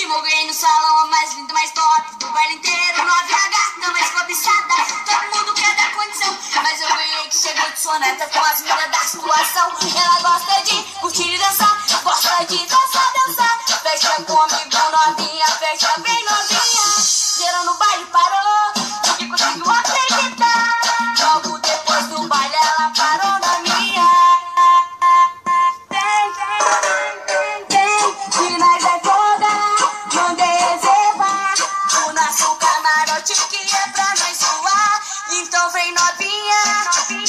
Moguei no salão, a mais linda, mais top do baile inteiro. 9H, mais cobiçada. Todo mundo quer dar condição, mas eu ganhei que chegou de soneta com as minas da situação. Ela gosta de curtir e dançar, gosta de dançar, dançar. Fecha comigo, novinha, fecha bem novinha. Geral no baile parou, ninguém conseguiu acreditar. Logo depois do baile ela parou na minha. Que nós é foda, mandei reservar o nosso camarote que é pra nós suar. Então vem novinha,